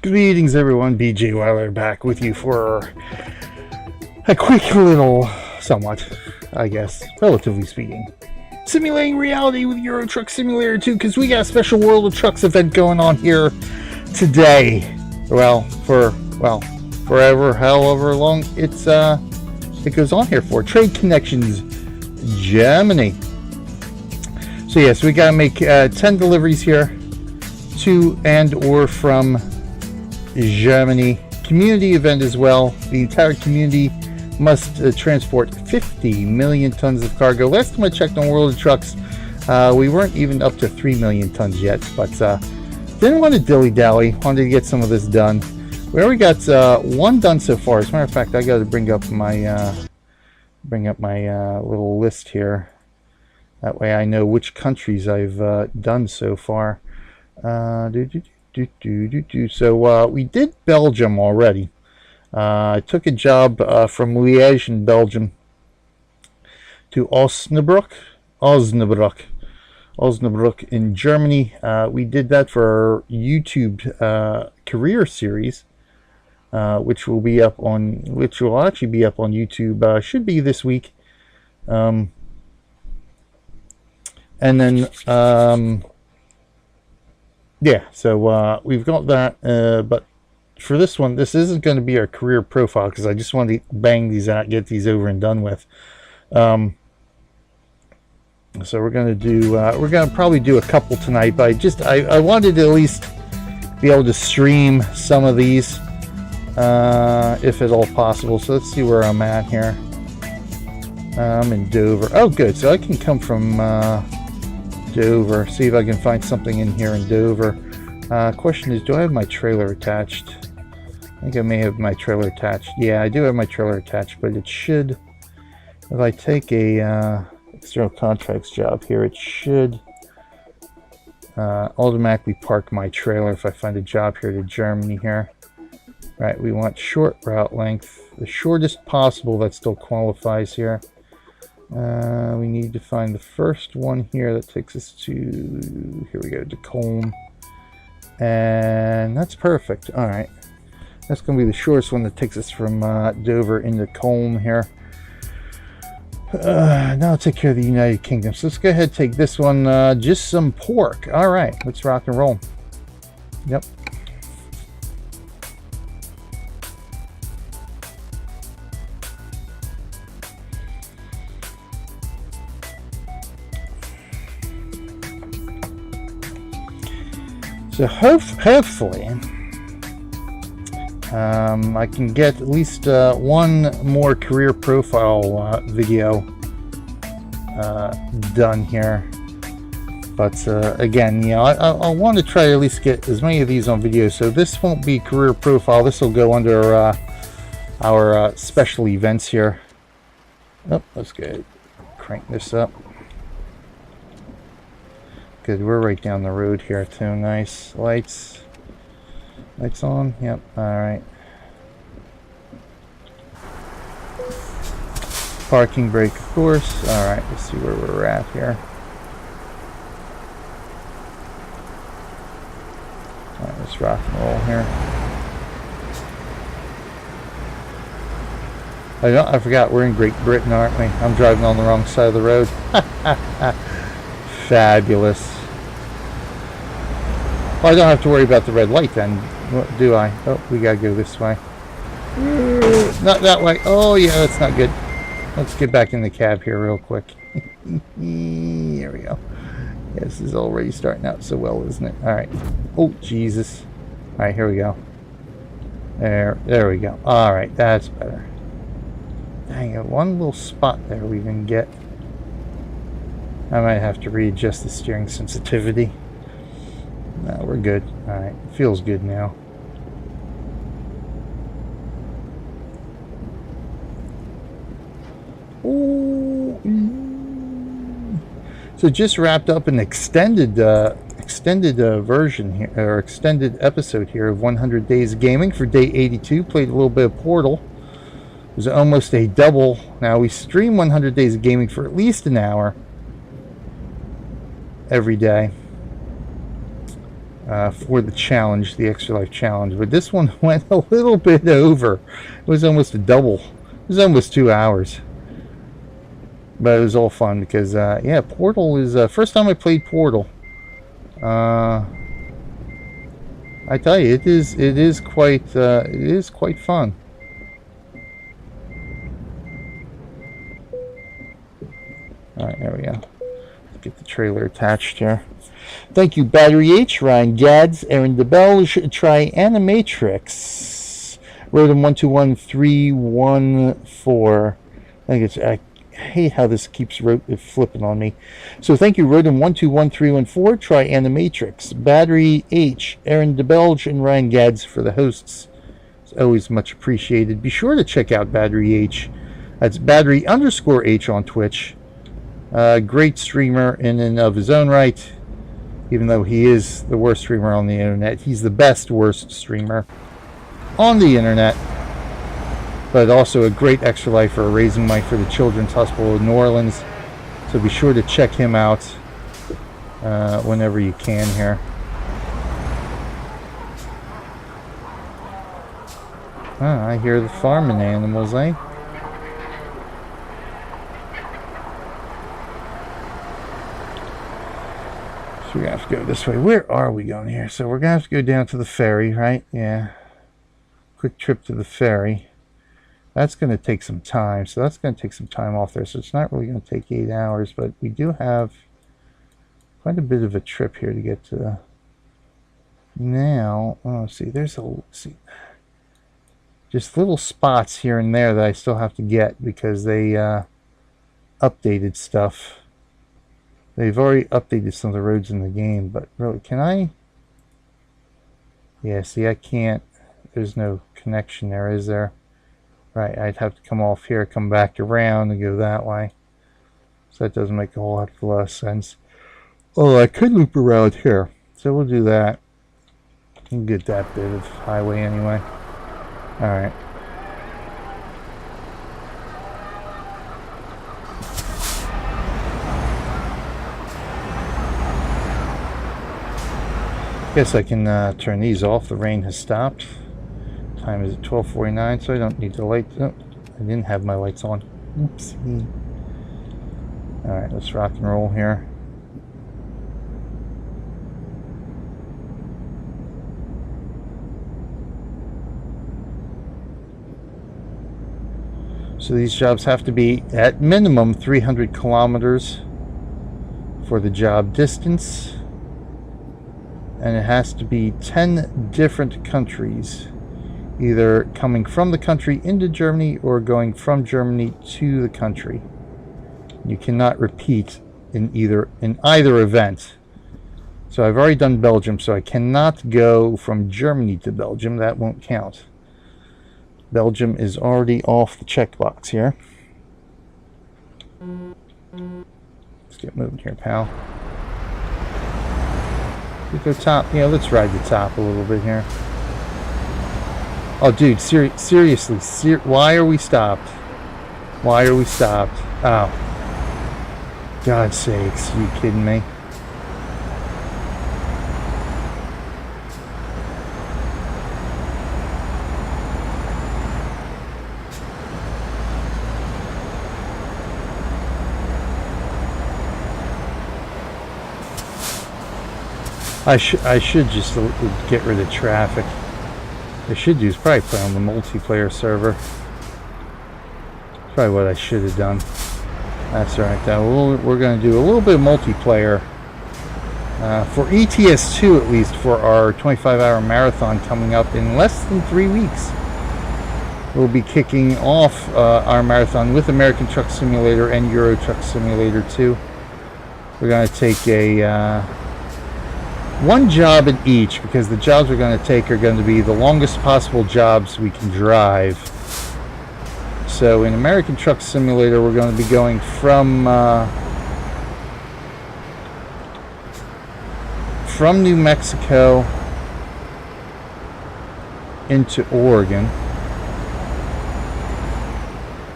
Greetings everyone, BJ Weiler back with you for a quick little, somewhat, I guess, relatively speaking, simulating reality with Euro Truck Simulator 2, because we got a special World of Trucks event going on here today. Well, forever, however long it goes on here for. Trade Connections, Germany. So yes, we gotta make 10 deliveries here to and or from Germany. Community event as well. The entire community must transport 50 million tons of cargo. Last time I checked on World of Trucks, we weren't even up to 3 million tons yet, but didn't want to dilly-dally. Wanted to get some of this done. We already got one done so far. As a matter of fact, I got to bring up my little list here. That way I know which countries I've done so far. So we did Belgium already. I took a job from Liège in Belgium to Osnabrück in Germany. We did that for our YouTube career series, which will actually be up on YouTube. Should be this week. And then yeah, so we've got that, but for this one, this isn't going to be our career profile because I just want to bang these out, get these over and done with. So we're going to probably do a couple tonight, but I wanted to at least be able to stream some of these, if at all possible. So let's see where I'm at here. I'm in Dover. Oh, good. So I can come from Dover, see if I can find something in here in Dover. Question is, do I have my trailer attached? I think I may have my trailer attached. Yeah, I do have my trailer attached, but it should, if I take a external contracts job here, it should automatically park my trailer if I find a job here to Germany here. Right, we want short route length, the shortest possible that still qualifies here. We need to find the first one here that takes us to, here we go, to Koln. And that's perfect. All right. That's going to be the shortest one that takes us from Dover into Koln here. Now I'll take care of the United Kingdom. So let's go ahead and take this one, just some pork. All right, let's rock and roll. Yep. So hopefully I can get at least one more career profile video done here. But again, you know, I want to try to at least get as many of these on video. So this won't be career profile. This will go under our special events here. Oh, let's go crank this up. Good, we're right down the road here too. Nice. Lights on. Yep. All right. Parking brake, of course. All right. Let's see where we're at here. All right, let's rock and roll here. I forgot we're in Great Britain, aren't we? I'm driving on the wrong side of the road. Fabulous. Well, I don't have to worry about the red light then, do I? Oh, we gotta go this way. Not that way. Oh yeah, that's not good. Let's get back in the cab here real quick. Here we go. Yeah, this is already starting out so well, isn't it? Alright. Oh, Jesus. Alright, here we go. There we go. Alright, that's better. Dang it, one little spot there we didn't get. I might have to readjust the steering sensitivity. No, we're good. Alright, feels good now. Ooh. So just wrapped up an extended version here, or extended episode here of 100 Days of Gaming for day 82. Played a little bit of Portal. It was almost a double. Now we stream 100 Days of Gaming for at least an hour every day for the challenge, the Extra Life Challenge. But this one went a little bit over. It was almost a double. It was almost 2 hours. But it was all fun because, yeah, Portal is first time I played Portal. I tell you, it is quite fun. All right, there we go. Let's get the trailer attached here. Thank you, Battery H, Ryan Gads, Aaron DeBelge, Try Animatrix, Rodham 121314. I think it's. I hate how this keeps flipping on me. So thank you, Rodham 121314, Try Animatrix, Battery H, Aaron DeBelge, and Ryan Gads for the hosts. It's always much appreciated. Be sure to check out Battery H. That's Battery_H on Twitch. Great streamer in and of his own right. Even though he is the worst streamer on the internet, he's the best worst streamer on the internet. But also a great extra lifer, raising money for the Children's Hospital of New Orleans. So be sure to check him out whenever you can here. I hear the farming animals, eh? So we're going to have to go this way. Where are we going here? So we're going to have to go down to the ferry, right? Yeah. Quick trip to the ferry. That's going to take some time. So that's going to take some time off there. So it's not really going to take 8 hours. But we do have quite a bit of a trip here to get to. Now, oh, see, there's just little spots here and there that I still have to get because they updated stuff. They've already updated some of the roads in the game, but really, can I? Yeah, see, I can't. There's no connection there, is there? Right, I'd have to come off here, come back around, and go that way. So that doesn't make a whole heck of a lot of sense. Oh, I could loop around here. So we'll do that. We'll get that bit of highway anyway. Alright. Guess I can turn these off. The rain has stopped. Time is at 12:49, so I don't need the lights. Oh, I didn't have my lights on. Oopsie. Alright, let's rock and roll here. So these jobs have to be at minimum 300 kilometers for the job distance. And it has to be 10 different countries, either coming from the country into Germany or going from Germany to the country. You cannot repeat in either event. So I've already done Belgium, so I cannot go from Germany to Belgium. That won't count. Belgium is already off the checkbox here. Let's get moving here, pal. We go top. Yeah, let's ride the top a little bit here. Oh, dude, seriously, why are we stopped? Why are we stopped? Oh. God's sakes, are you kidding me? I should just get rid of traffic. I should do is probably play on the multiplayer server. That's probably what I should have done. That's right. We're going to do a little bit of multiplayer for ETS2 at least for our 25-hour marathon coming up in less than 3 weeks. we'll be kicking off our marathon with American Truck Simulator and Euro Truck Simulator 2. We're going to take a one job in each, because the jobs we're going to take are going to be the longest possible jobs we can drive. So in American Truck Simulator, we're going to be going from New Mexico into Oregon.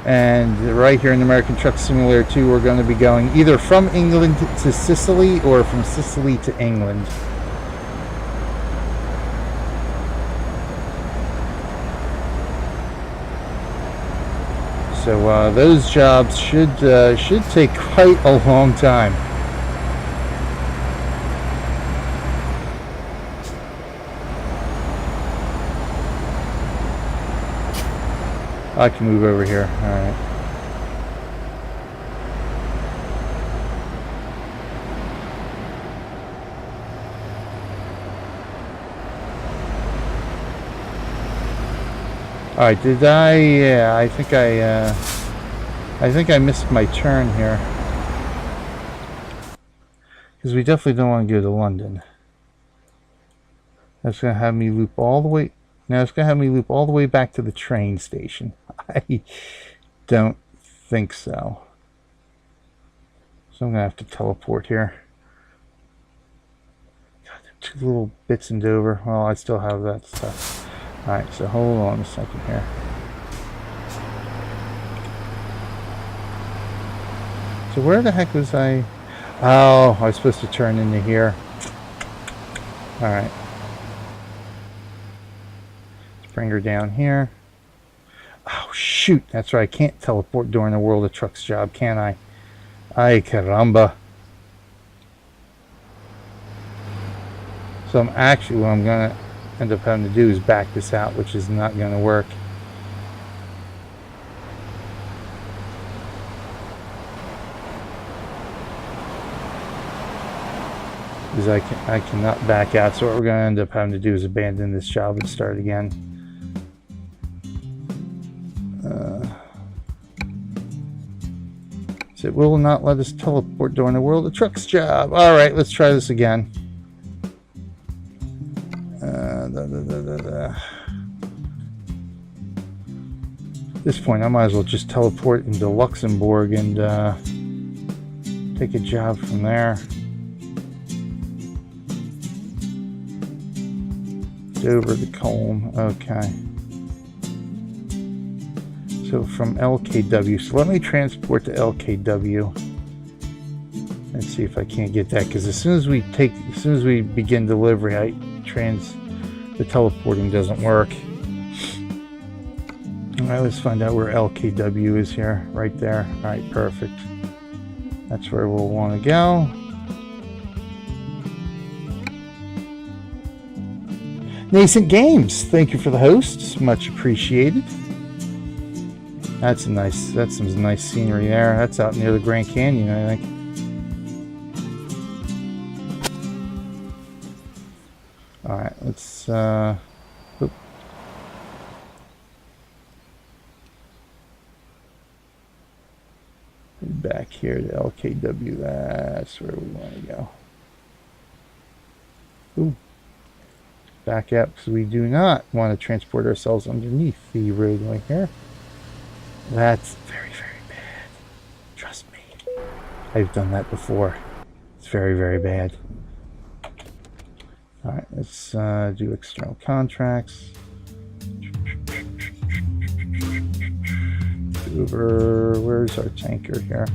And right here in American Truck Simulator 2, we're going to be going either from England to Sicily or from Sicily to England. So those jobs should take quite a long time. I can move over here. All right. All right. Did I? Yeah. I think I missed my turn here, because we definitely don't want to go to London. That's gonna have me loop all the way. Now it's gonna have me loop all the way back to the train station. I don't think so. So I'm gonna have to teleport here. God, 2 little bits in Dover. Well, I still have that stuff. Alright, so hold on a second here. So where the heck was I? Oh, I was supposed to turn into here. Alright. Let's bring her down here. Oh, shoot. That's right. I can't teleport during the World of Trucks job, can I? Ay, caramba. So I'm actually, what I'm going to end up having to do is back this out, which is not going to work. Because I cannot back out. So what we're going to end up having to do is abandon this job and start again. It will not let us teleport during the World of Trucks job. All right, let's try this again. At this point, I might as well just teleport into Luxembourg and take a job from there. Dover to Koln. Okay. So from LKW, so let me transport to LKW and see if I can't get that, because as soon as we begin delivery, the teleporting doesn't work. All right, let's find out where LKW is here. Right there. All right, perfect. That's where we'll want to go. Nascent Games, thank you for the hosts, much appreciated. That's some nice scenery there. That's out near the Grand Canyon, I think. All right, let's back here to LKW. That's where we want to go. Ooh. Back up, because we do not want to transport ourselves underneath the roadway here. That's very, very bad. Trust me. I've done that before. It's very, very bad. Alright, let's do external contracts. Where's our tanker here?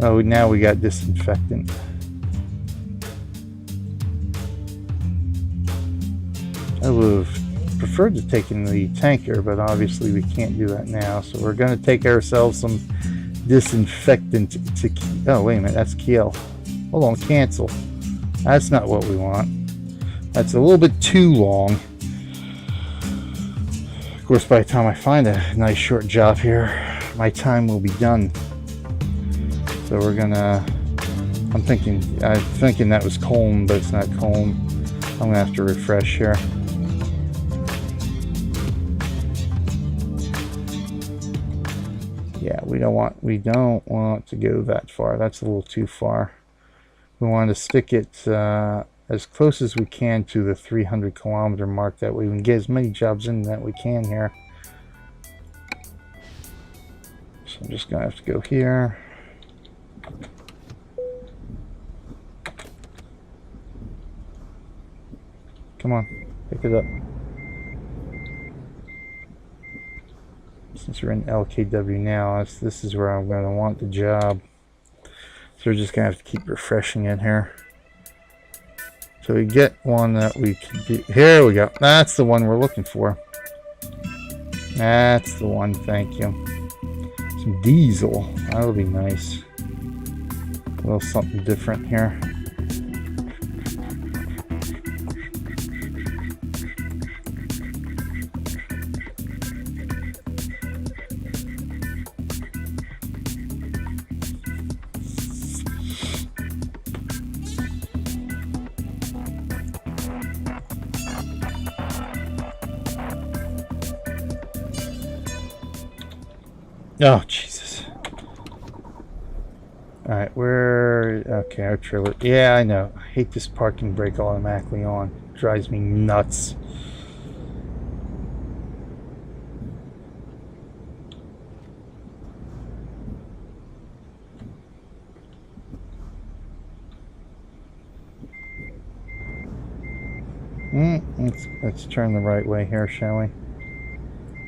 Oh, now we got disinfectant. I would have preferred to take in the tanker, but obviously we can't do that now. So we're going to take ourselves some disinfectant to... Oh, wait a minute. That's Kiel. Hold on. Cancel. That's not what we want. That's a little bit too long. Of course, by the time I find a nice short job here, my time will be done. So we're going to I'm thinking that was Koln, but it's not Koln. I'm gonna have to refresh here. Yeah, we don't want to go that far. That's a little too far. We want to stick it as close as we can to the 300-kilometer mark. That way we can get as many jobs in that we can here. So I'm just gonna have to go here. Come on, pick it up. Since we're in LKW now, this is where I'm going to want the job. So we're just going to have to keep refreshing it here. So we get one that we can do. Here we go. That's the one we're looking for. That's the one. Thank you. Some diesel. That'll be nice. A little something different here. Oh, Jesus. Alright, okay, our trailer. Yeah, I know. I hate this parking brake automatically on. It drives me nuts. Let's turn the right way here, shall we?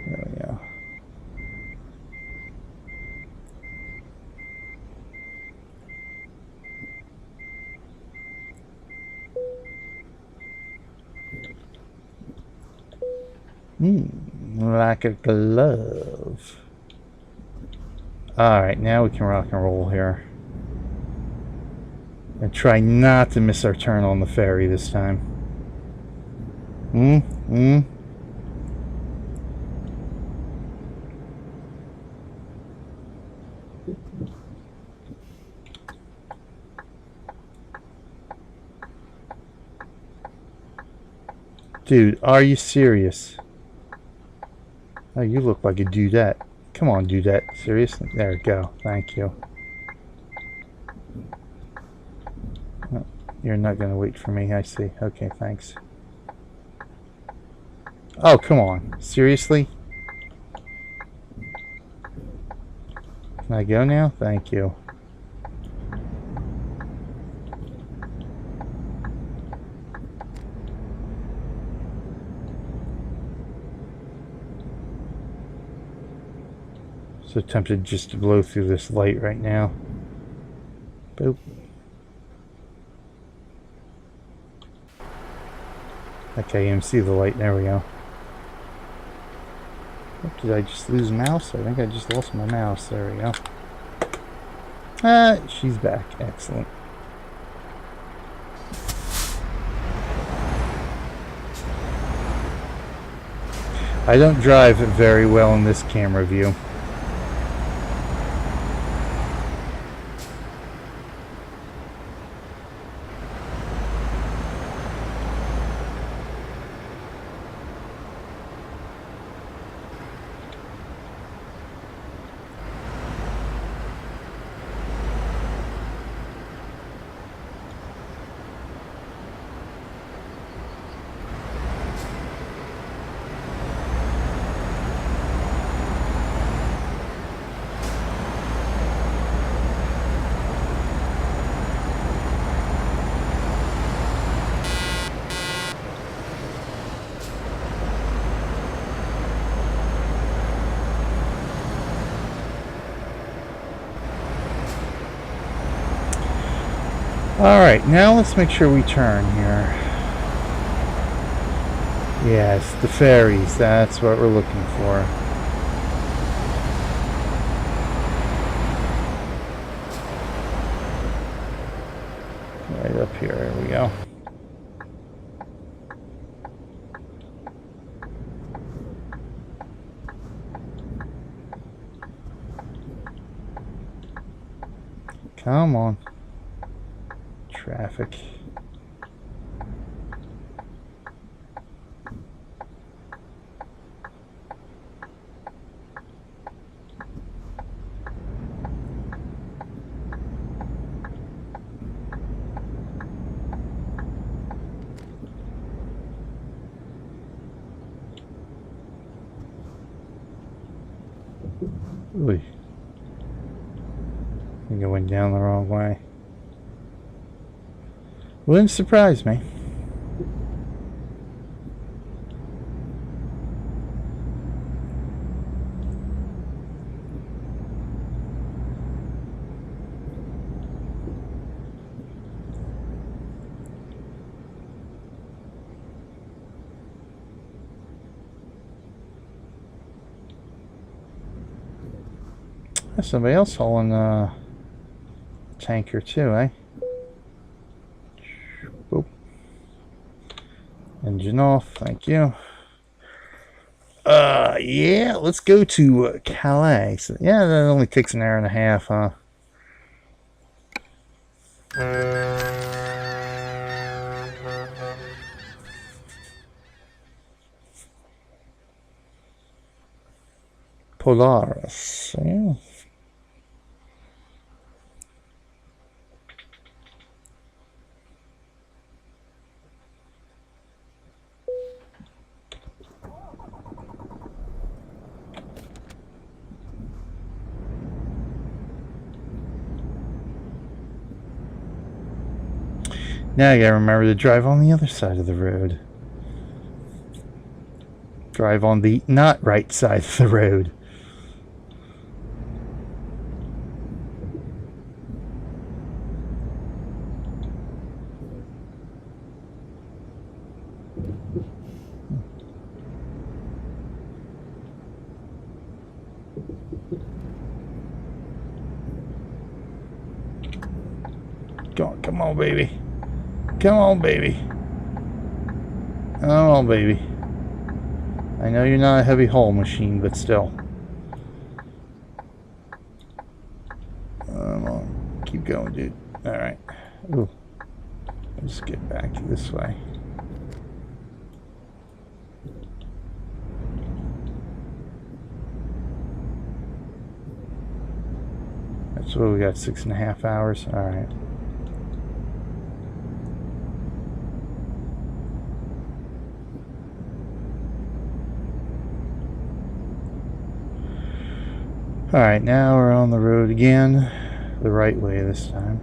There we go. Like a glove. Alright, now we can rock and roll here. And try not to miss our turn on the ferry this time. Dude, are you serious? Oh, you look like a dudette. Come on, dudette. Seriously? There we go. Thank you. Oh, you're not going to wait for me, I see. Okay, thanks. Oh, come on. Seriously? Can I go now? Thank you. So tempted just to blow through this light right now. Boop. Okay, you can see the light. There we go. Oh, did I just lose mouse? I think I just lost my mouse. There we go. She's back. Excellent. I don't drive very well in this camera view. Alright, now let's make sure we turn here. Yes, the ferries, that's what we're looking for. Right up here, there we go. Come on. traffic. Ooh. I think I went down the wrong way. Wouldn't surprise me. There's somebody else hauling a tanker too, eh? Boop. Engine off, thank you. Yeah, let's go to Calais. So, yeah, that only takes an hour and a half, huh? Polaris, yeah. Now I gotta remember to drive on the other side of the road. Drive on the not right side of the road. Come on, baby. Come on, baby. Come on, baby. I know you're not a heavy haul machine, but still. Come on. Keep going, dude. Alright. Ooh. Let's get back this way. That's what we got, 6.5 hours. Alright. Alright, now we're on the road again, the right way this time.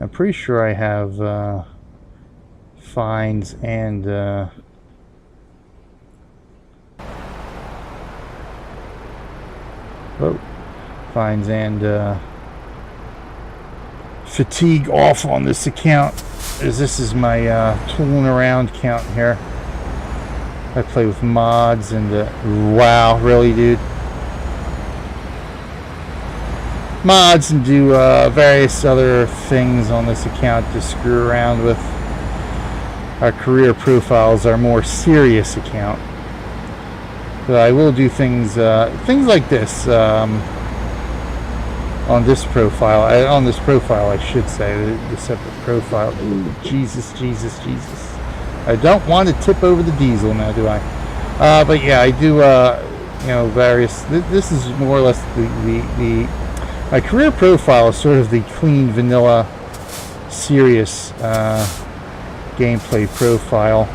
I'm pretty sure I have fines and fines and fatigue off on this account, as this is my tooling around count here. I play with mods and wow, really, dude? Mods and do various other things on this account to screw around with. Our career profiles are more serious account, but I will do things like this. On this profile, I should say, the separate profile. Ooh, Jesus. I don't want to tip over the diesel now, do I? But yeah, I do, you know, various, this is more or less my career profile is sort of the clean, vanilla, serious, gameplay profile.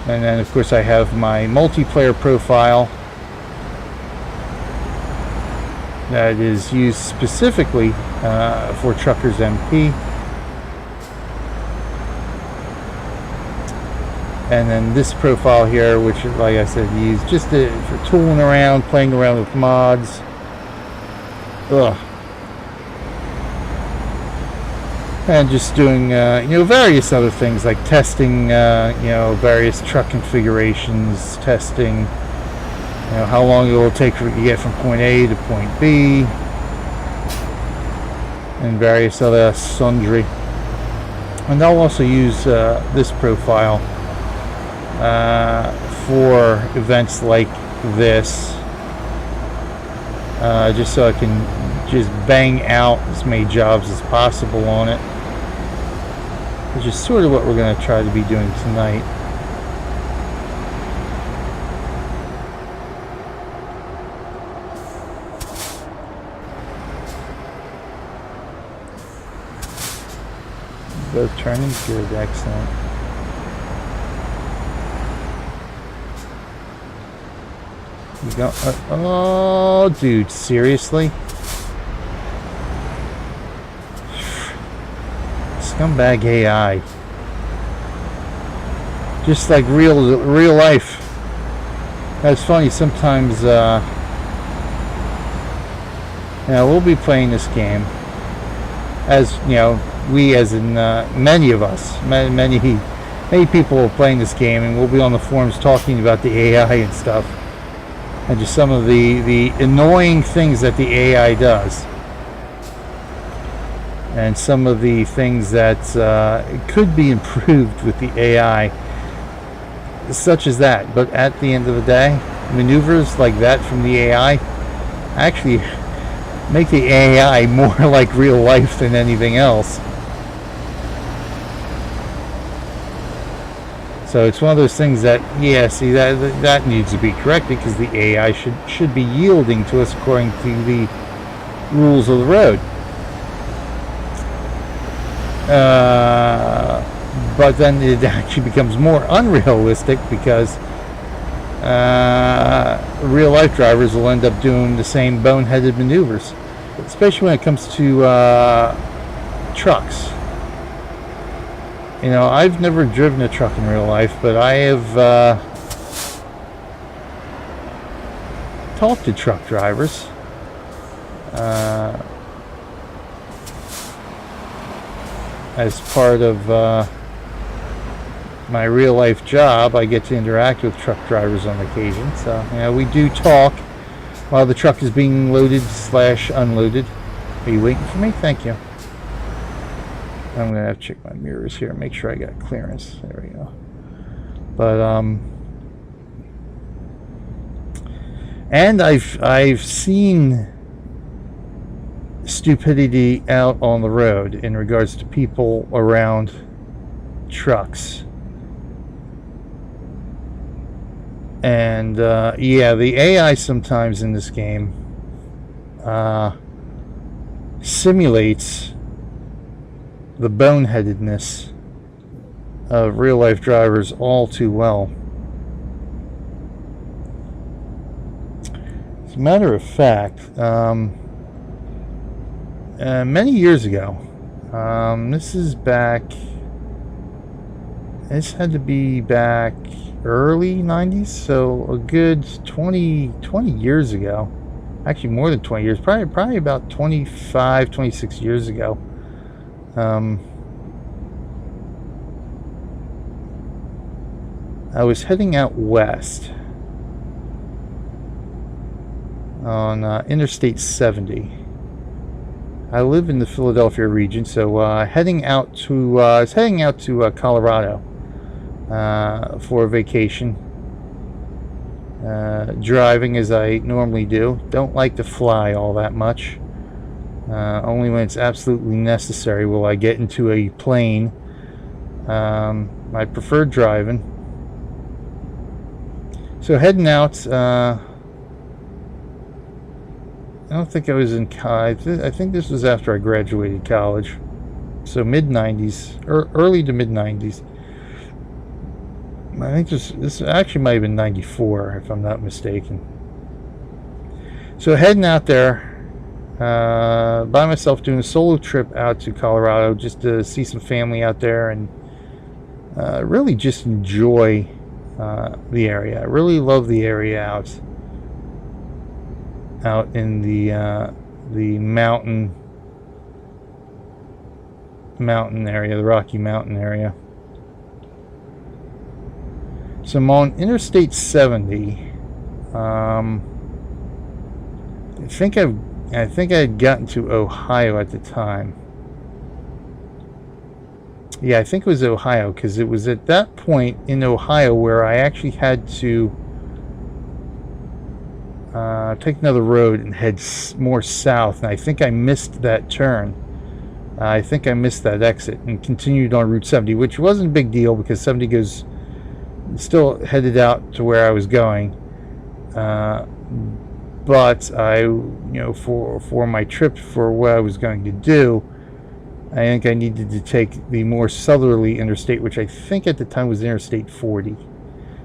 And then, of course, I have my multiplayer profile that is used specifically for Truckers MP. And then this profile here, which, like I said, used just for tooling around, playing around with mods. Ugh. And just doing, you know, various other things like testing, you know, various truck configurations, testing, you know, how long it will take for you to get from point A to point B. and various other sundry. And I'll also use this profile for events like this, just so I can just bang out as many jobs as possible on it, which is sort of what we're going to try to be doing tonight. Both turning good, excellent. You go, oh, dude, seriously? Scumbag AI. Just like real life. That's funny. Sometimes, we'll be playing this game, as you know, we as in many of us, many people are playing this game, and we'll be on the forums talking about the AI and stuff, and just some of the annoying things that the AI does, and some of the things that could be improved with the AI, such as that. But at the end of the day, maneuvers like that from the AI actually make the AI more like real life than anything else. So it's one of those things that, yeah, see, that needs to be corrected, because the AI should be yielding to us according to the rules of the road. But then it actually becomes more unrealistic, because real life drivers will end up doing the same boneheaded maneuvers, especially when it comes to trucks. You know, I've never driven a truck in real life, but I have talked to truck drivers. As part of my real life job, I get to interact with truck drivers on occasion. So, you know, we do talk while the truck is being loaded / unloaded. Are you waiting for me? Thank you. I'm gonna have to check my mirrors here, make sure I got clearance. There we go. But and I've seen stupidity out on the road in regards to people around trucks. And yeah, the AI sometimes in this game simulates the boneheadedness of real life drivers all too well. As a matter of fact, many years ago, this had to be back early 90s, so a good 20 years ago, actually more than 20 years, probably about 26 years ago. I was heading out west on Interstate 70. I live in the Philadelphia region, so I was heading out to Colorado for a vacation. Driving as I normally do. Don't like to fly all that much. Only when it's absolutely necessary will I get into a plane. I prefer driving. So heading out, I don't think I was in college. I think this was after I graduated college. So mid-90s, or early to mid-90s. I think this actually might have been 94, if I'm not mistaken. So heading out there, by myself, doing a solo trip out to Colorado just to see some family out there and really just enjoy the area. I really love the area out in the mountain area, the Rocky Mountain area. So I'm on Interstate 70. I think I think I had gotten to Ohio at the time. Yeah, I think it was Ohio, because it was at that point in Ohio where I actually had to take another road and head more south, and I think I missed that turn. I think I missed that exit and continued on Route 70, which wasn't a big deal because 70 goes still headed out to where I was going. But I, for my trip for what I was going to do, I think I needed to take the more southerly interstate, which I think at the time was Interstate 40.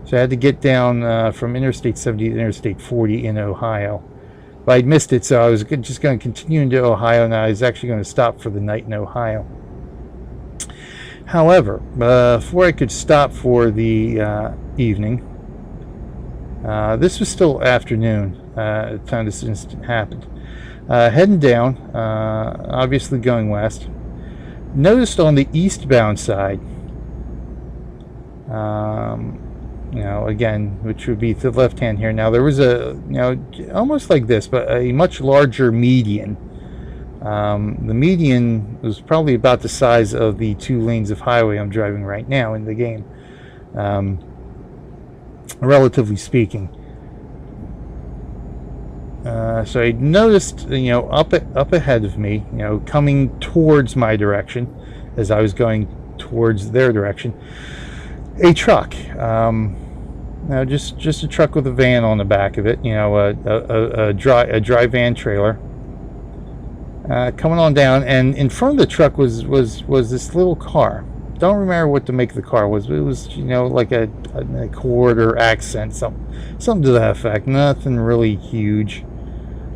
So I had to get down from Interstate 70 to Interstate 40 in Ohio. But I'd missed it, so I was just going to continue into Ohio, and I was actually going to stop for the night in Ohio. However, before I could stop for the evening, this was still afternoon at the time this incident happened. Heading down, obviously going west, noticed on the eastbound side, again, which would be to the left hand here. Now there was a, almost like this, but a much larger median. The median was probably about the size of the 2 lanes of highway I'm driving right now in the game, relatively speaking. So I noticed, up ahead of me, coming towards my direction as I was going towards their direction, a truck. Just a truck with a van on the back of it, a dry van trailer, coming on down, and in front of the truck was this little car. Don't remember what the make of the car was, but it was, like a Accord or Accent, something to that effect. Nothing really huge.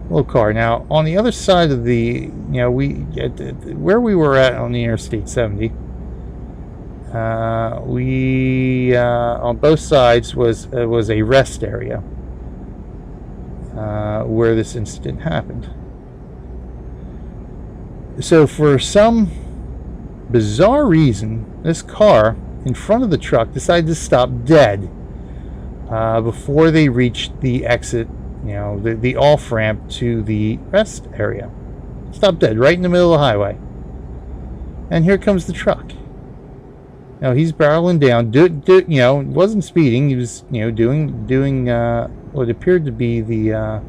Little car. Now on the other side of the, where we were at on the Interstate 70, on both sides was a rest area where this incident happened. So for some bizarre reason, this car in front of the truck decided to stop dead before they reached the exit, the off ramp to the rest area. Stopped dead right in the middle of the highway. And here comes the truck. Now he's barreling down. Wasn't speeding. He was, doing what appeared to be the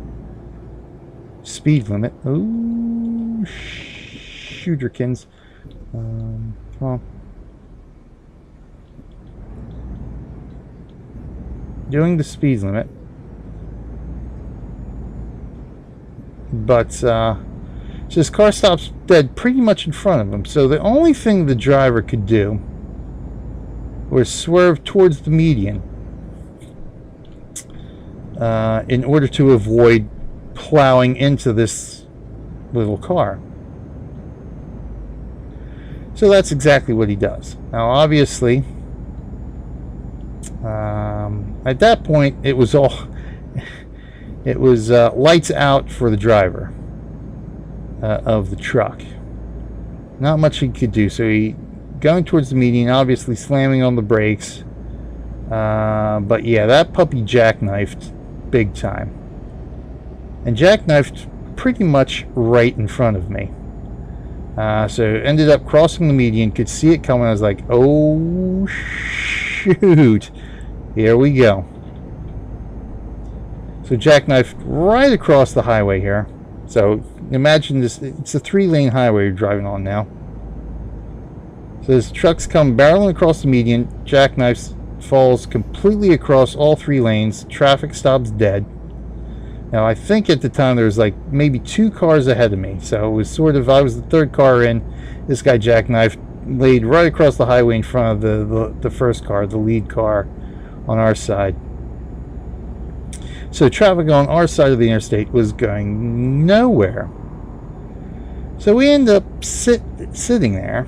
speed limit. Ooh, shooterkins. Well, doing the speed limit, but so his car stops dead pretty much in front of him. So the only thing the driver could do was swerve towards the median in order to avoid plowing into this little car. So that's exactly what he does. Now obviously, at that point it was lights out for the driver of the truck. Not much he could do. So he going towards the median, obviously slamming on the brakes, but yeah, that puppy jackknifed big time, and jackknifed pretty much right in front of me. So ended up crossing the median, could see it coming. I was like, oh shoot, here we go. So jackknifed right across the highway here. So imagine this, it's a 3-lane highway you're driving on now. So this truck's come barreling across the median, jackknifes, falls completely across all 3 lanes, traffic stops dead. Now I think at the time there was like maybe 2 cars ahead of me, so it was sort of, I was the 3rd car in. This guy jackknifed, laid right across the highway in front of the first car, the lead car on our side. So traffic on our side of the interstate was going nowhere. So we end up sitting there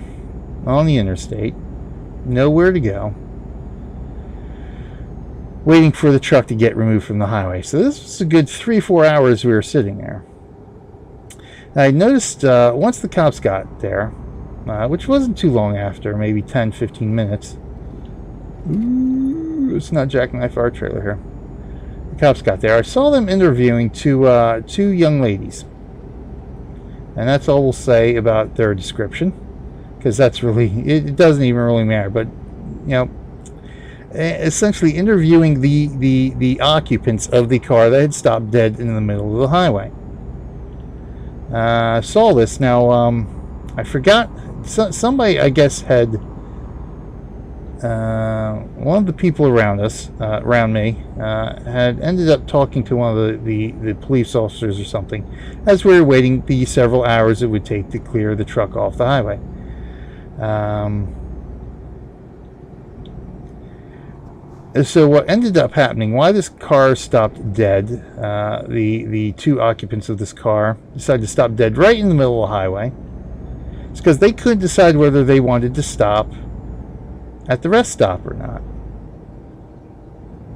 on the interstate, nowhere to go, waiting for the truck to get removed from the highway. So this was a good 3-4 hours we were sitting there. I noticed once the cops got there, which wasn't too long after, maybe 10-15 minutes. Ooh, it's not jackknife our trailer here. The cops got there. I saw them interviewing two young ladies. And that's all we'll say about their description, because that's really, it doesn't even really matter. But, you know, essentially interviewing the occupants of the car that had stopped dead in the middle of the highway. Saw this. Now, I forgot, somebody, I guess, had, one of the people around us, around me, had ended up talking to one of the police officers or something, as we were waiting the several hours it would take to clear the truck off the highway. So what ended up happening, why this car stopped dead, the two occupants of this car decided to stop dead right in the middle of the highway. It's because they couldn't decide whether they wanted to stop at the rest stop or not.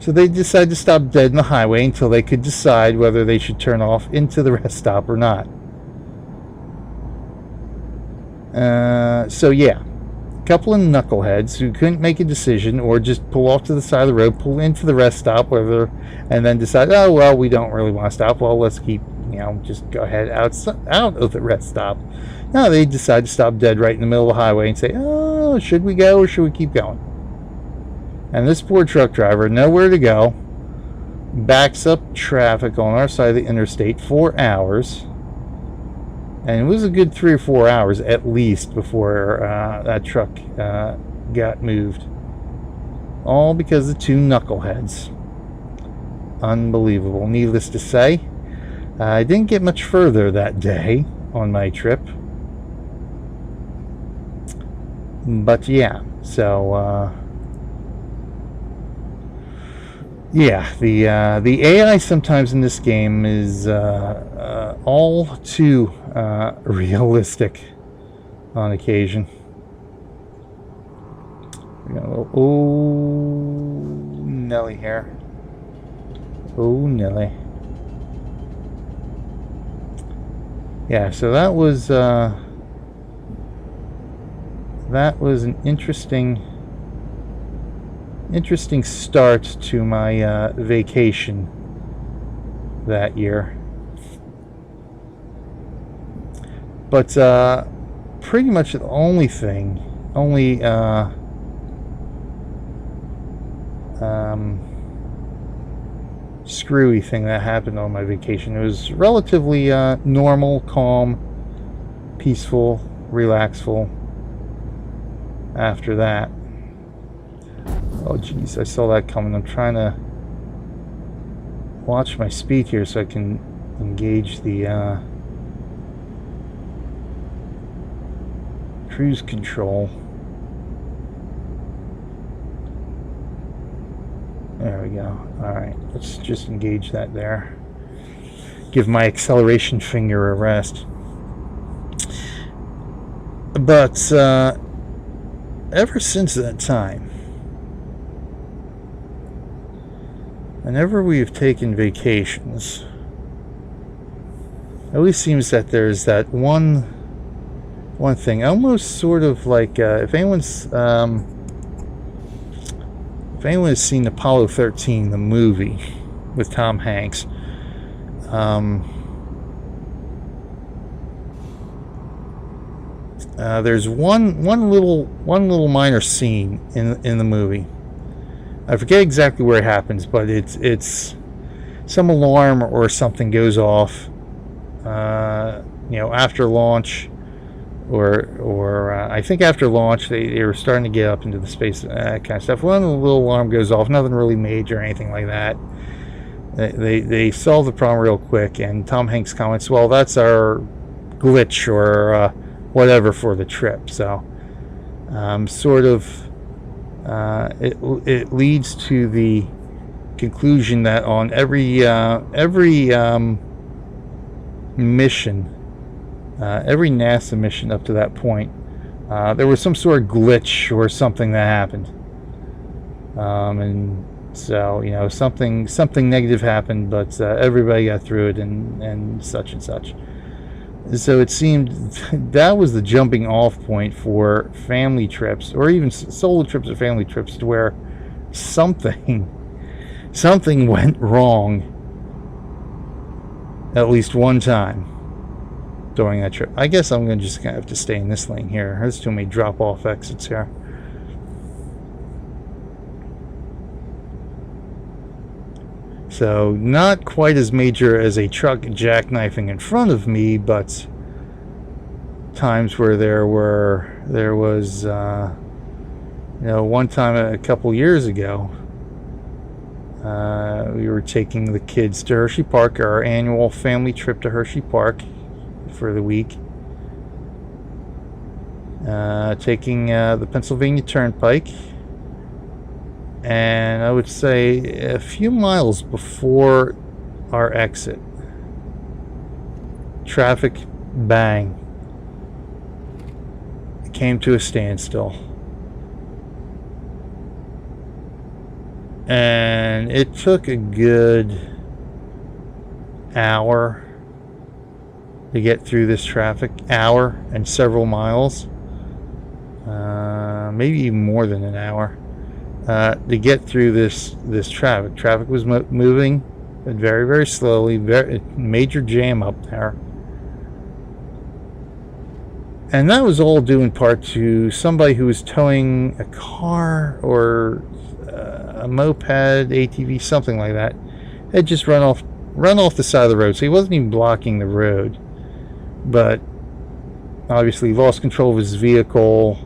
So they decided to stop dead in the highway until they could decide whether they should turn off into the rest stop or not. So yeah, a couple of knuckleheads who couldn't make a decision, or just pull off to the side of the road, pull into the rest stop, and then decide, oh well, we don't really want to stop. Well, let's keep, you know, just go ahead out of the rest stop. No, they decide to stop dead right in the middle of the highway and say, oh, should we go or should we keep going? And this poor truck driver, nowhere to go, backs up traffic on our side of the interstate for hours. And it was a good 3 or 4 hours at least before that truck got moved. All because of two knuckleheads. Unbelievable. Needless to say, I didn't get much further that day on my trip. But yeah, so yeah, the AI sometimes in this game is all too realistic on occasion. We got a little, oh Nelly here. Oh Nelly. Yeah, so that was an interesting start to my vacation that year. But pretty much the only screwy thing that happened on my vacation, it was relatively normal, calm, peaceful, relaxful after that. Oh geez, I saw that coming. I'm trying to watch my speed here so I can engage the cruise control. There we go. Alright, let's just engage that there. Give my acceleration finger a rest. But ever since that time, whenever we have taken vacations, it always seems that there's that one thing, almost sort of like if anyone has seen Apollo 13, the movie with Tom Hanks, there's one little minor scene in the movie. I forget exactly where it happens, but it's some alarm or something goes off, after launch, or I think after launch they were starting to get up into the space, kind of stuff. One little alarm goes off, nothing really major or anything like that. They solve the problem real quick, and Tom Hanks comments, "Well, that's our glitch or whatever for the trip." So, sort of. It leads to the conclusion that on every mission, every NASA mission up to that point, there was some sort of glitch or something that happened, and so something negative happened, but everybody got through it, and such and such. So it seemed that was the jumping off point for family trips, or even solo trips or family trips, to where something went wrong at least one time. during that trip. I guess I'm going to just have to stay in this lane here. There's too many drop-off exits here. So not quite as major as a truck jackknifing in front of me, but times where there was one time a couple years ago, we were taking the kids to Hershey Park, our annual family trip to Hershey Park for the week, taking the Pennsylvania Turnpike. And I would say a few miles before our exit, traffic, bang, it came to a standstill. And it took a good hour to get through this traffic, hour and several miles, maybe even more than an hour. To get through this traffic. Traffic was moving very, very slowly. Major jam up there. And that was all due in part to somebody who was towing a car or a moped, ATV, something like that. Had just run off the side of the road. So he wasn't even blocking the road. But obviously lost control of his vehicle,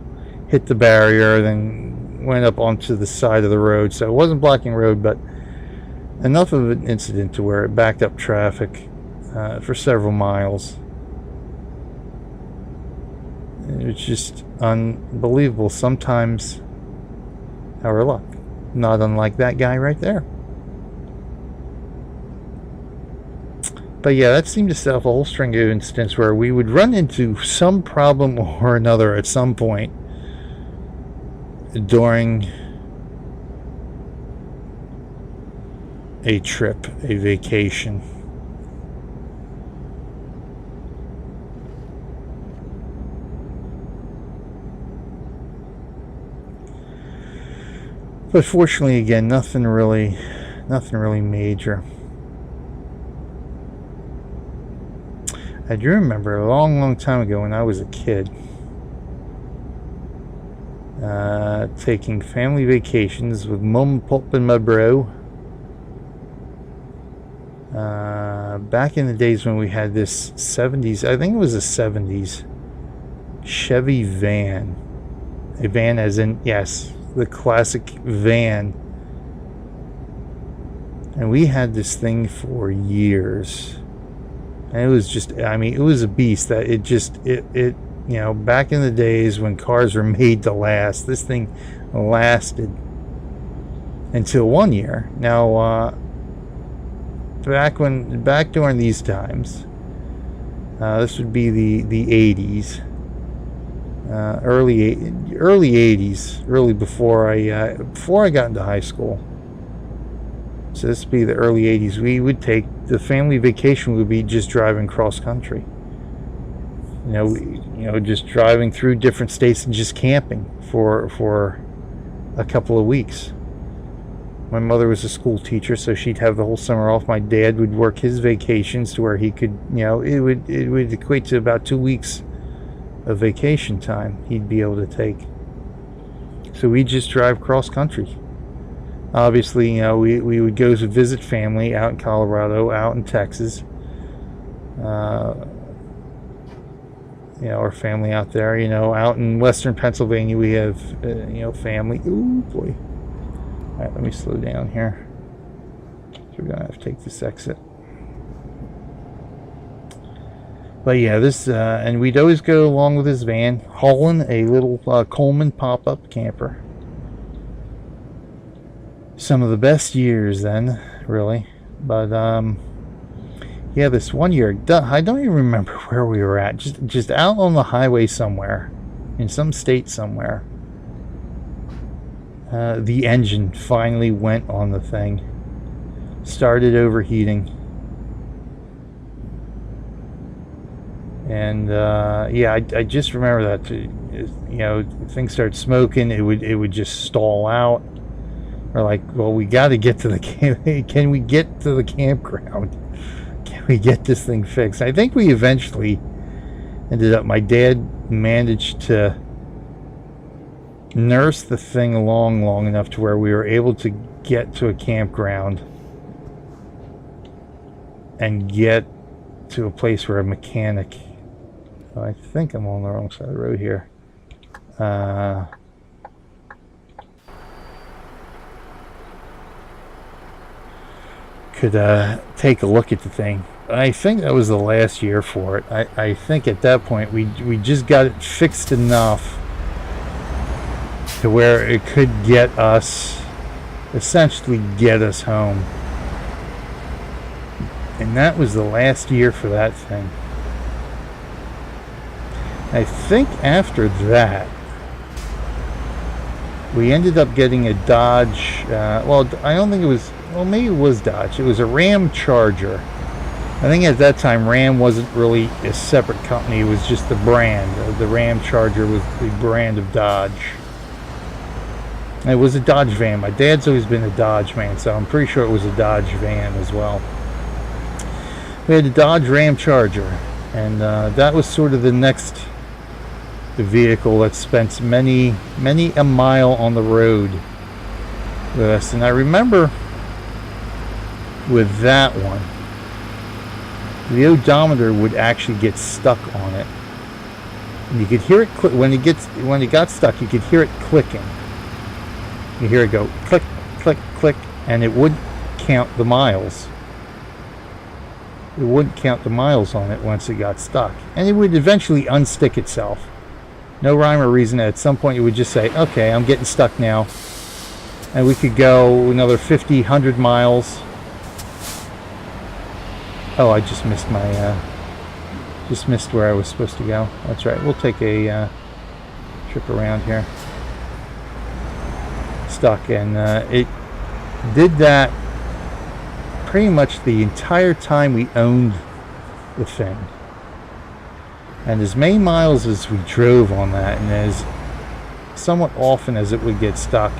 hit the barrier, then went up onto the side of the road. So it wasn't blocking road, but enough of an incident to where it backed up traffic for several miles. It's just unbelievable sometimes our luck. Not unlike that guy right there. But yeah, that seemed to set off a whole string of incidents where we would run into some problem or another at some point during a trip, a vacation. But fortunately, again, nothing really major. I do remember a long time ago when I was a kid, taking family vacations with Mum, Pop, and my bro. Back in the days when we had this 70s, I think it was a 70s Chevy van. A van as in, yes, the classic van. And we had this thing for years. And it was just, I mean, it was a beast. That it you know, back in the days when cars were made to last, this thing lasted until one year. Now, back during these times, this would be the 80s, early 80s, really before I got into high school. So this would be the early 80s. We would take the family vacation would be just driving cross country. Just driving through different states and just camping for a couple of weeks. My mother was a school teacher, so she'd have the whole summer off. My dad would work his vacations to where he could, it would equate to about 2 weeks of vacation time he'd be able to take. So we'd just drive cross country. Obviously, we would go to visit family out in Colorado, out in Texas. Our family out there, out in western Pennsylvania, we have, family. Ooh, boy. All right, let me slow down here. So we're going to have to take this exit. But yeah, and we'd always go along with this van, hauling a little Coleman pop-up camper. Some of the best years then, really. But, yeah, this one year, I don't even remember where we were at. Just out on the highway somewhere, in some state somewhere. The engine finally went on the thing. Started overheating. And, yeah, I just remember that, things started smoking. It would just stall out. We're like, well, we got to get to the camp. Can we get to the campground? Can we get this thing fixed? I think we eventually Ended up, my dad managed to nurse the thing along long enough to where we were able to get to a campground and get to a place where a mechanic, I think I'm on the wrong side of the road here, could take a look at the thing. I think that was the last year for it. I think at that point we just got it fixed enough to where it could get us, essentially get us home. And that was the last year for that thing. I think after that, we ended up getting a Dodge, well, I don't think it was, well, maybe it was Dodge. It was a Ram Charger. I think at that time, Ram wasn't really a separate company. It was just the brand. The Ram Charger was the brand of Dodge. It was a Dodge van. My dad's always been a Dodge man, so I'm pretty sure it was a Dodge van as well. We had a Dodge Ram Charger, and that was sort of the next vehicle that spent many a mile on the road with us. And I remember with that one, the odometer would actually get stuck on it, and you could hear it when it got stuck. You could hear it clicking. You hear it go click, click, click, and it wouldn't count the miles. It wouldn't count the miles on it once it got stuck, and it would eventually unstick itself. No rhyme or reason. At some point, it would just say, "Okay, I'm getting stuck now," and we could go another 50, 100 miles. Oh, I just missed my, just missed where I was supposed to go. That's right. We'll take a trip around here. Stuck, and it did that pretty much the entire time we owned the thing. And as many miles as we drove on that, and as somewhat often as it would get stuck,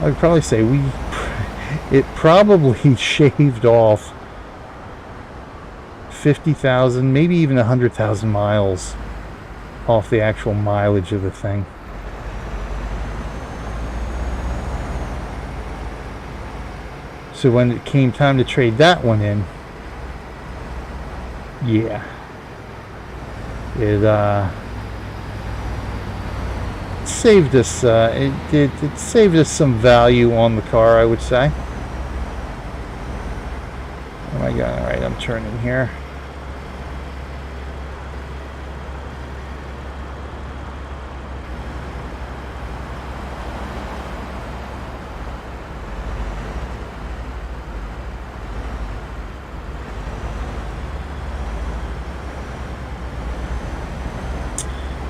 I would probably say it probably shaved off 50,000, maybe even 100,000 miles off the actual mileage of the thing. So when it came time to trade that one in, yeah, it saved us. It saved us some value on the car, I would say. Oh my God! All right, I'm turning here.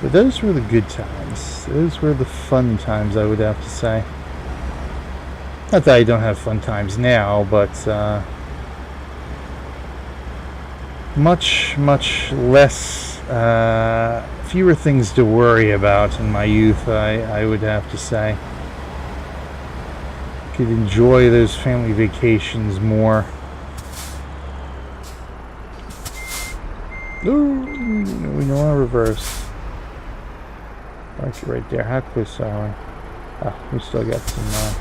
But those were the good times. Those were the fun times, I would have to say. Not that I don't have fun times now, but much less, fewer things to worry about in my youth, I would have to say. Could enjoy those family vacations more. Ooh, we don't want to reverse. Actually, right there. How close are we? Oh, we still got some.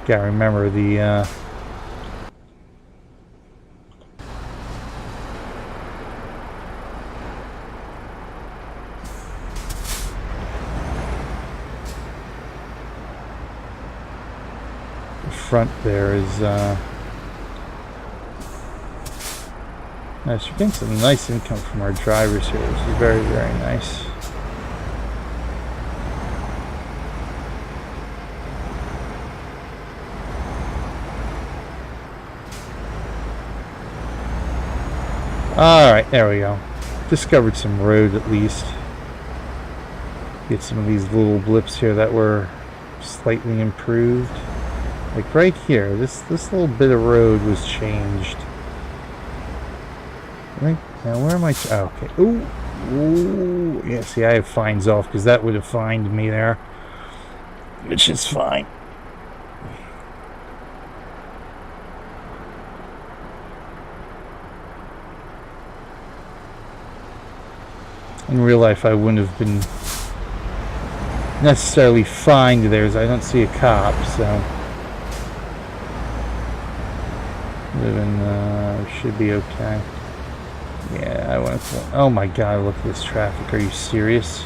Gotta remember the. The front there is. Nice. We're getting some nice income from our drivers here, which is very, very nice. Alright, there we go. Discovered some road at least. Get some of these little blips here that were slightly improved. Like right here, this little bit of road was changed. Right now, where am I? Oh, okay. Ooh, yeah. See, I have fines off because that would have fined me there, which is fine. In real life, I wouldn't have been necessarily fined there, as I don't see a cop, so should be okay. Yeah, I want to. Oh my God! Look at this traffic. Are you serious?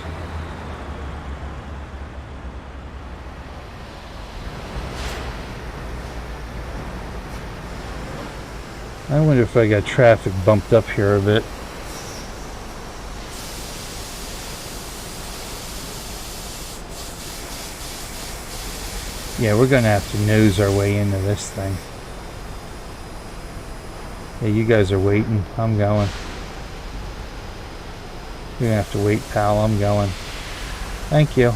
I wonder if I got traffic bumped up here a bit. Yeah, we're gonna have to nose our way into this thing. Yeah, you guys are waiting. I'm going. You're gonna have to wait, pal. I'm going. Thank you.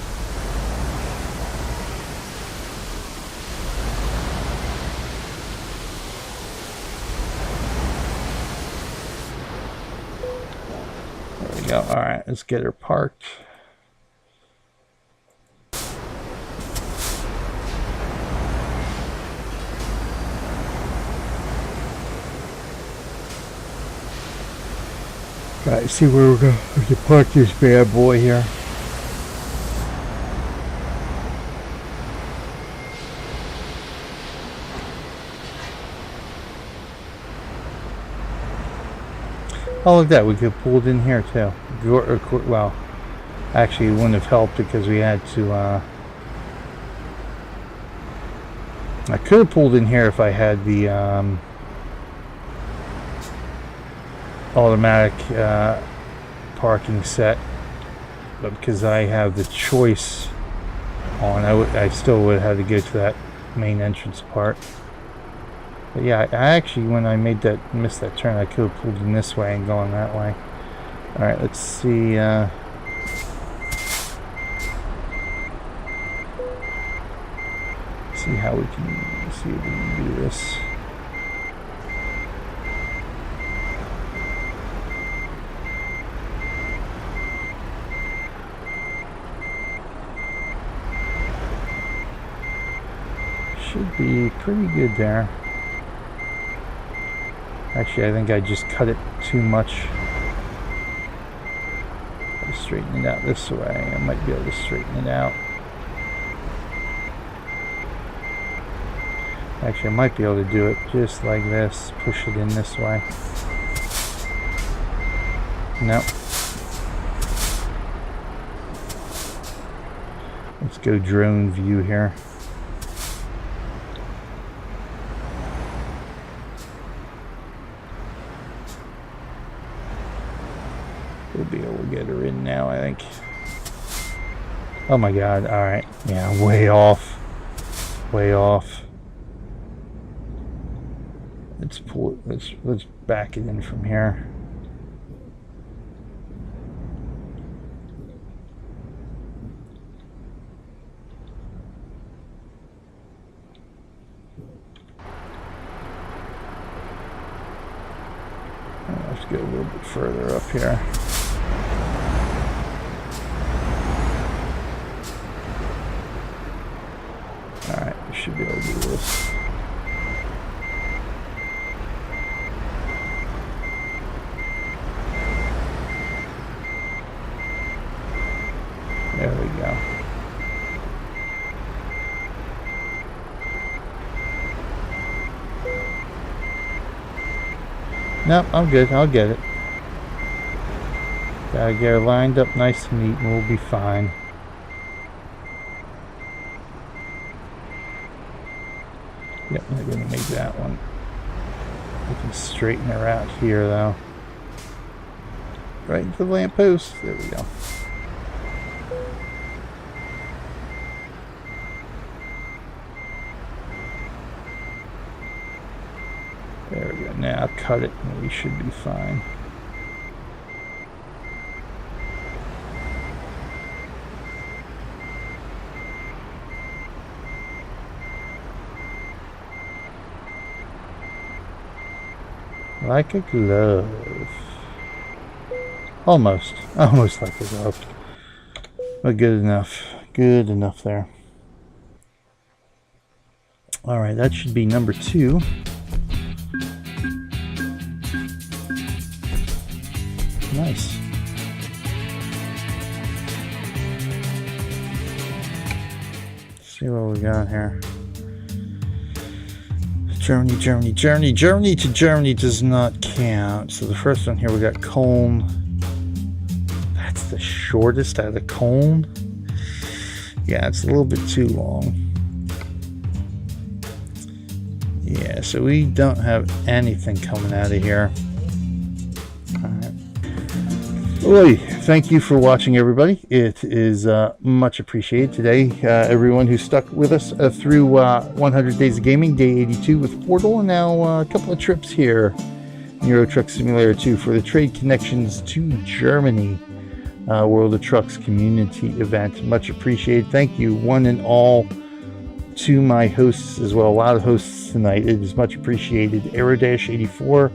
There we go. All right, let's get her parked. Alright, see where we're going to park this bad boy here. Oh, look at that. We could have pulled in here too. Well, actually it wouldn't have helped because we had to, I could have pulled in here if I had the, automatic parking set, but because I have the choice on, I still would have had to go to that main entrance part. But yeah, I actually, when I missed that turn, I could have pulled in this way and gone that way. All right, let's see. See how we can see if we can do this. Should be pretty good there. Actually, I think I just cut it too much. I'll straighten it out this way. I might be able to straighten it out. Actually, I might be able to do it just like this. Push it in this way. Nope. Let's go drone view here. We'll be able to get her in now, I think. Oh my God, alright. Yeah, way off. Way off. Let's pull it, let's back it in from here. Let's go a little bit further up here. Alright, we should be able to do this. There we go. Nope, I'm good. I'll get it. Gotta get her lined up nice and neat and we'll be fine. Yep, I'm gonna make that one. We can straighten her out here though. Right into the lamppost. There we go. There we go. Now cut it and we should be fine. Like a glove. Almost like a glove. But good enough. Good enough there. Alright, that should be number 2. Nice. see what we got here. Germany, Germany, Germany. Germany to Germany does not count. So the first one here, we got Koln. That's the shortest out of Koln. Yeah, it's a little bit too long. Yeah, so we don't have anything coming out of here. Alright. Thank you for watching, everybody. It is much appreciated today. Everyone who stuck with us through 100 Days of Gaming, Day 82 with Portal, and now a couple of trips here. Euro Truck Simulator 2 for the Trade Connections to Germany World of Trucks community event. Much appreciated. Thank you, one and all, to my hosts as well. A lot of hosts tonight. It is much appreciated. Aerodash84,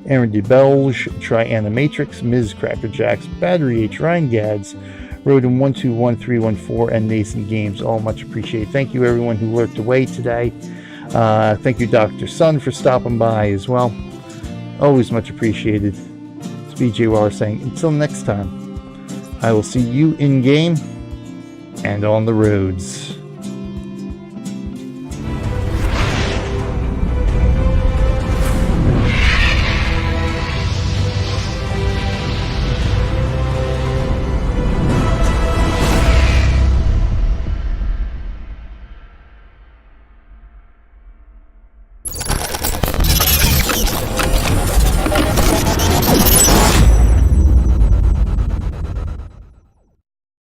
Aaron DeBelge, Trianimatrix, Ms. Crackerjacks, Battery H, Ryan Gads, Rodin 121314, and Nason Games. All much appreciated. Thank you, everyone who lurked away today. Thank you, Dr. Sun, for stopping by as well. Always much appreciated. It's BJ Waller saying, until next time, I will see you in game and on the roads.